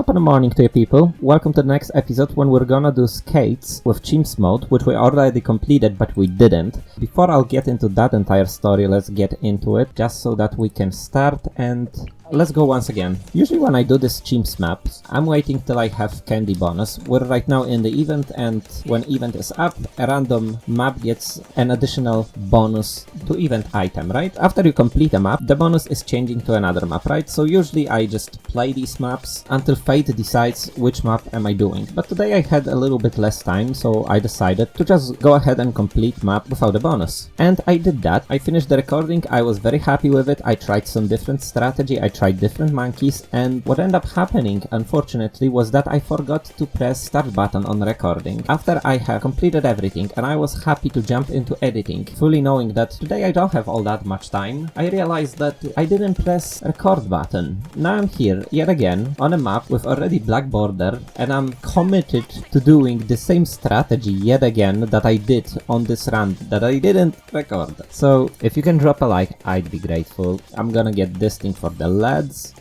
top of the morning to you people. Welcome to the next episode when we're gonna do skates with CHIMPS mode, which we already completed but we didn't. Before I'll get into that entire story, let's get into it just so that we can start and let's go once again. Usually when I do this CHIMPS maps, I'm waiting till I have candy bonus. We're right now in the event, and when event is up, a random map gets an additional bonus to event item, right? After you complete a map, the bonus is changing to another map, right? So usually I just play these maps until fate decides which map am I doing. But today I had a little bit less time, so I decided to just go ahead and complete map without a bonus. And I did that. I finished the recording, I was very happy with it. I tried some different strategy, I tried different monkeys, and what ended up happening, unfortunately, was that I forgot to press start button on recording. After I have completed everything and I was happy to jump into editing, fully knowing that today I don't have all that much time, I realized that I didn't press record button. Now I'm here, yet again, on a map with already black border, and I'm committed to doing the same strategy yet again that I did on this run, that I didn't record. So, if you can drop a like, I'd be grateful. I'm gonna get this thing for the lads.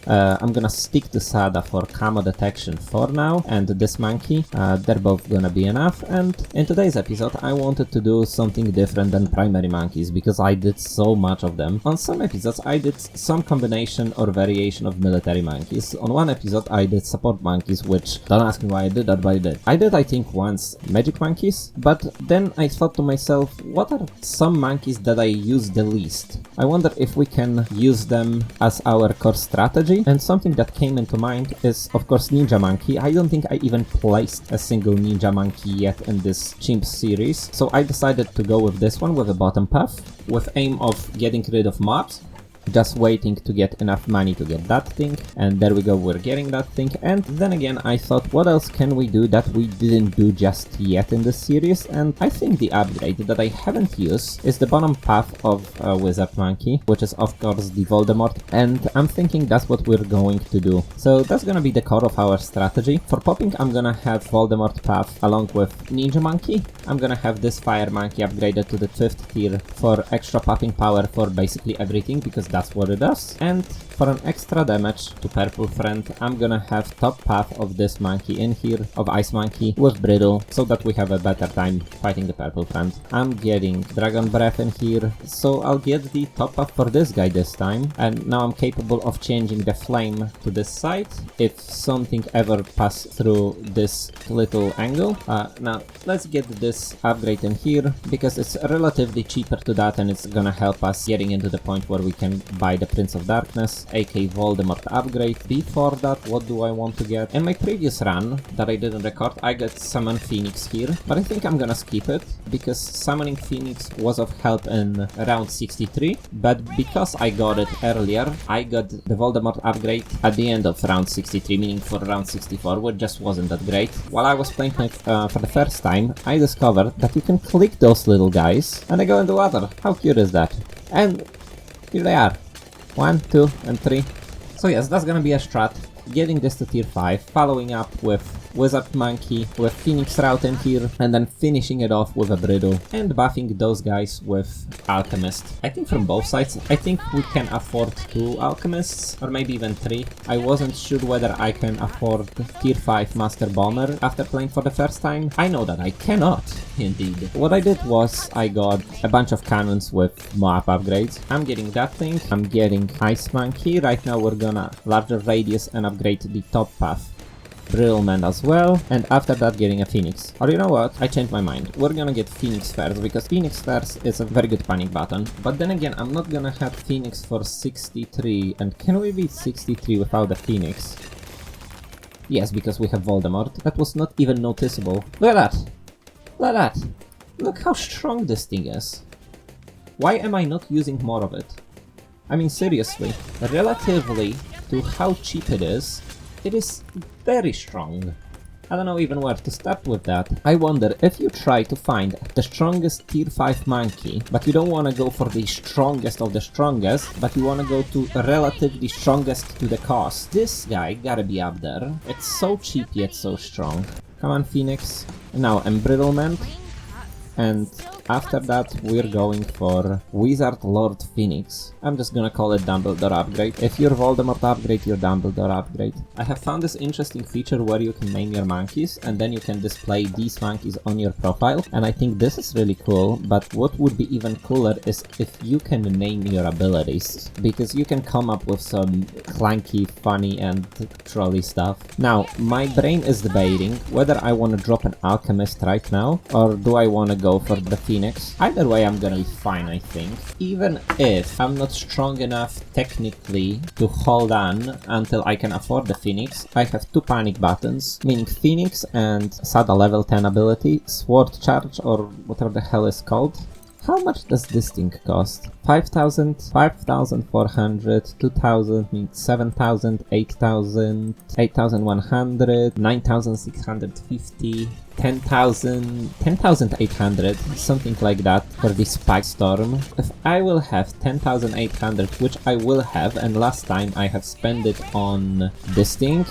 I'm gonna stick to Sada for camo detection for now, and this monkey, they're both gonna be enough. And in today's episode I wanted to do something different than primary monkeys, because I did so much of them. On some episodes I did some combination or variation of military monkeys. On one episode I did support monkeys, which, don't ask me why I did that, but I did. I did, I think, once magic monkeys, but then I thought to myself, what are some monkeys that I use the least? I wonder if we can use them as our core strategy, and something that came into mind is, of course, Ninja Monkey. I don't think I even placed a single Ninja Monkey yet in this CHIMPS series, so I decided to go with this one with a bottom path, with aim of getting rid of mobs. Just waiting to get enough money to get that thing, and there we go, we're getting that thing. And then again I thought, what else can we do that we didn't do just yet in this series? And I think the upgrade that I haven't used is the bottom path of Wizard Monkey, which is of course the Voldemort, and I'm thinking that's what we're going to do. So that's gonna be the core of our strategy. For popping I'm gonna have Voldemort path along with Ninja Monkey. I'm gonna have this Fire Monkey upgraded to the 5th tier for extra popping power for basically everything, because that's what it does. And for an extra damage to Purple Friend, I'm gonna have top path of this monkey in here, of Ice Monkey with Brittle, so that we have a better time fighting the Purple Friend. I'm getting Dragon Breath in here, so I'll get the top path for this guy this time. And now I'm capable of changing the flame to this side if something ever pass through this little angle. Now let's get this upgrade in here, because it's relatively cheaper to that, and it's gonna help us getting into the point where we can buy the Prince of Darkness, aka Voldemort upgrade. Before that, what do I want to get? In my previous run that I didn't record, I got Summon Phoenix here, but I think I'm gonna skip it, because Summoning Phoenix was of help in round 63, but because I got it earlier, I got the Voldemort upgrade at the end of round 63, meaning for round 64, which just wasn't that great. While I was playing it for the first time, I discovered that you can click those little guys and they go into water. How cute is that? And here they are. 1, 2, and 3. So yes, that's gonna be a strat. Getting this to tier 5, following up with Wizard Monkey, with Phoenix Route in here, and then finishing it off with a Brittle, and buffing those guys with Alchemist. I think from both sides, I think we can afford 2 Alchemists, or maybe even 3. I wasn't sure whether I can afford tier 5 Master Bomber after playing for the first time. I know that I cannot, indeed. What I did was, I got a bunch of cannons with Moab upgrades. I'm getting that thing, I'm getting Ice Monkey. Right now we're gonna larger radius and upgrade the top path. Brittleman as well, and after that getting a Phoenix. Or you know what, I changed my mind. We're gonna get Phoenix first, because Phoenix first is a very good panic button. But then again, I'm not gonna have Phoenix for 63, and can we beat 63 without a Phoenix? Yes, because we have Voldemort. That was not even noticeable. Look at that! Look at that! Look how strong this thing is. Why am I not using more of it? I mean, seriously, relatively to how cheap it is very strong. I don't know even where to start with that. I wonder if you try to find the strongest tier 5 monkey, but you don't want to go for the strongest of the strongest, but you want to go to relatively strongest to the cost. This guy gotta be up there. It's so cheap yet so strong. Come on, Phoenix. Now, Embrittlement. And After that, we're going for Wizard Lord Phoenix. I'm just gonna call it Dumbledore upgrade. If you're Voldemort upgrade, you're Dumbledore upgrade. I have found this interesting feature where you can name your monkeys, and then you can display these monkeys on your profile, and I think this is really cool, but what would be even cooler is if you can name your abilities, because you can come up with some clanky, funny, and trolly stuff. Now, my brain is debating whether I want to drop an Alchemist right now, or do I want to go for the Phoenix. Either way, I'm gonna be fine, I think. Even if I'm not strong enough technically to hold on until I can afford the Phoenix, I have two panic buttons, meaning Phoenix and Sada level 10 ability, Sword Charge, or whatever the hell is called. How much does this thing cost? 5,000, 5,400, 2,000 means 7,000, 8,000, 8,100, 9,650, 10,000, 10,800, something like that for this Spike Storm. If I will have 10,800, which I will have, and last time I have spent it on this thing,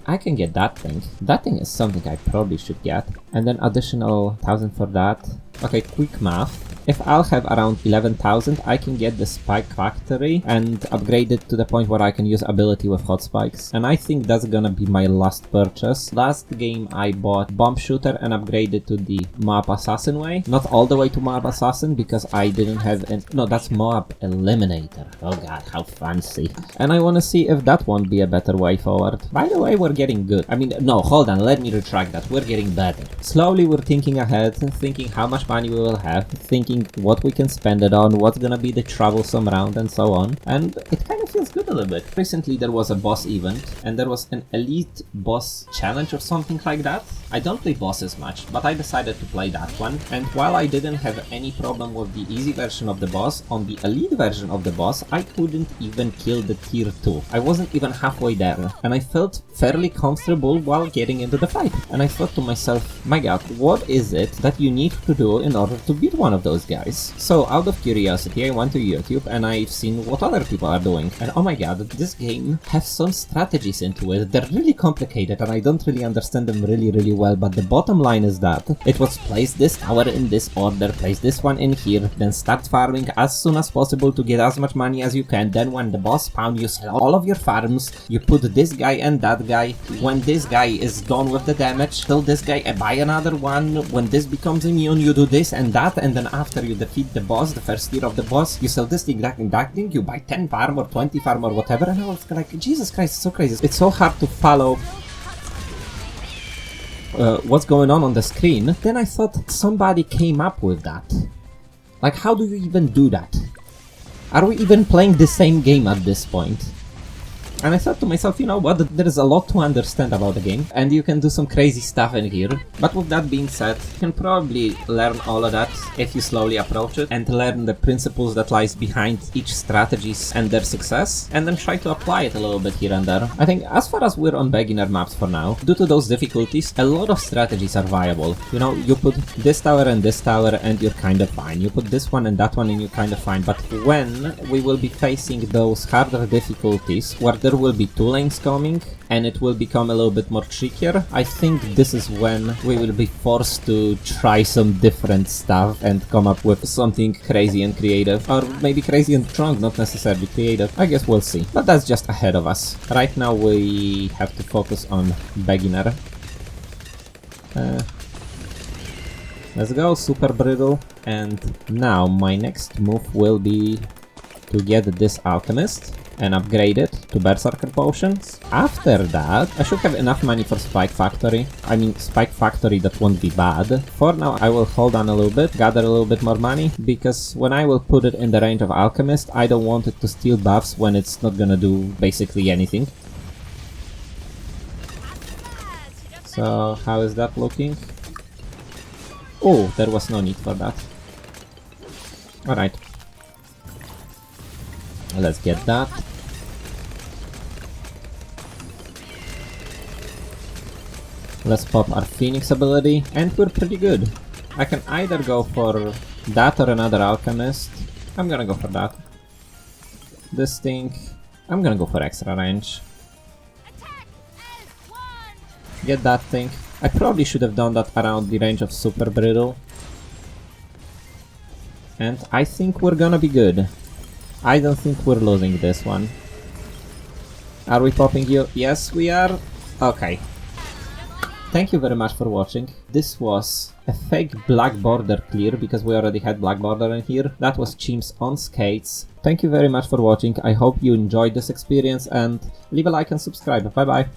I can get that thing. That thing is something I probably should get. And then additional 1,000 for that. Okay, quick math. If I'll have around 11,000, I can get the Spike Factory and upgrade it to the point where I can use ability with hot spikes. And I think that's gonna be my last purchase. Last game I bought Bomb Shooter and upgraded to the Moab Assassin way. Not all the way to Moab Assassin because I didn't have no, that's Moab Eliminator. Oh god, how fancy. And I wanna see if that won't be a better way forward. By the way, we're getting good. I mean, no, hold on, let me retract that. We're getting better. Slowly we're thinking ahead, thinking how much money we will have, thinking what we can spend it on, what's gonna be the troublesome round, and so on. And it kind of feels good a little bit. Recently there was a boss event, and there was an elite boss challenge or something like that. I don't play bosses much, but I decided to play that one. And while I didn't have any problem with the easy version of the boss, on the elite version of the boss, I couldn't even kill the tier 2. I wasn't even halfway there, and I felt fairly comfortable while getting into the fight. And I thought to myself, my god, what is it that you need to do in order to beat one of those guys? So out of curiosity, I went to YouTube and I've seen what other people are doing. And oh my god, this game has some strategies into it. They're really complicated and I don't really understand them really well, but the bottom line is that it was place this tower in this order, place this one in here, then start farming as soon as possible to get as much money as you can. Then when the boss spawns, you sell all of your farms, you put this guy and that guy. When this guy is done with the damage, kill this guy and buy another one. When this becomes immune, you do this and that, and then after you defeat the boss, the first tier of the boss, you sell this thing, that thing, that thing, you buy 10 farm or 20 farm or whatever, and I was like, Jesus Christ, it's so crazy. It's so hard to follow what's going on the screen. Then I thought somebody came up with that. Like, how do you even do that? Are we even playing the same game at this point? And I thought to myself, you know what, there is a lot to understand about the game, and you can do some crazy stuff in here. But with that being said, you can probably learn all of that if you slowly approach it, and learn the principles that lies behind each strategies and their success, and then try to apply it a little bit here and there. I think as far as we're on beginner maps for now, due to those difficulties, a lot of strategies are viable. You know, you put this tower and you're kind of fine. You put this one and that one and you're kind of fine. But when we will be facing those harder difficulties, where there will be two lanes coming and it will become a little bit more trickier, I think this is when we will be forced to try some different stuff and come up with something crazy and creative, or maybe crazy and strong, not necessarily creative. I guess we'll see, but that's just ahead of us. Right now we have to focus on beginner. Let's go, super brittle. And now my next move will be to get this alchemist and upgrade it to berserker potions. After that, I should have enough money for Spike Factory. I mean, Spike Factory, that won't be bad. For now, I will hold on a little bit, gather a little bit more money, because when I will put it in the range of Alchemist, I don't want it to steal buffs when it's not gonna do basically anything. So, how is that looking? Oh, there was no need for that. Alright. Let's get that. Let's pop our Phoenix ability, and we're pretty good. I can either go for that or another Alchemist. I'm gonna go for that. This thing, I'm gonna go for extra range. Get that thing. I probably should have done that around the range of Super Brittle, And I think we're gonna be good. I don't think we're losing this one. Are we popping you? Yes, we are. Okay. Thank you very much for watching. This was a fake black border clear because we already had black border in here. That was Chimps on skates. Thank you very much for watching. I hope you enjoyed this experience and leave a like and subscribe. Bye bye.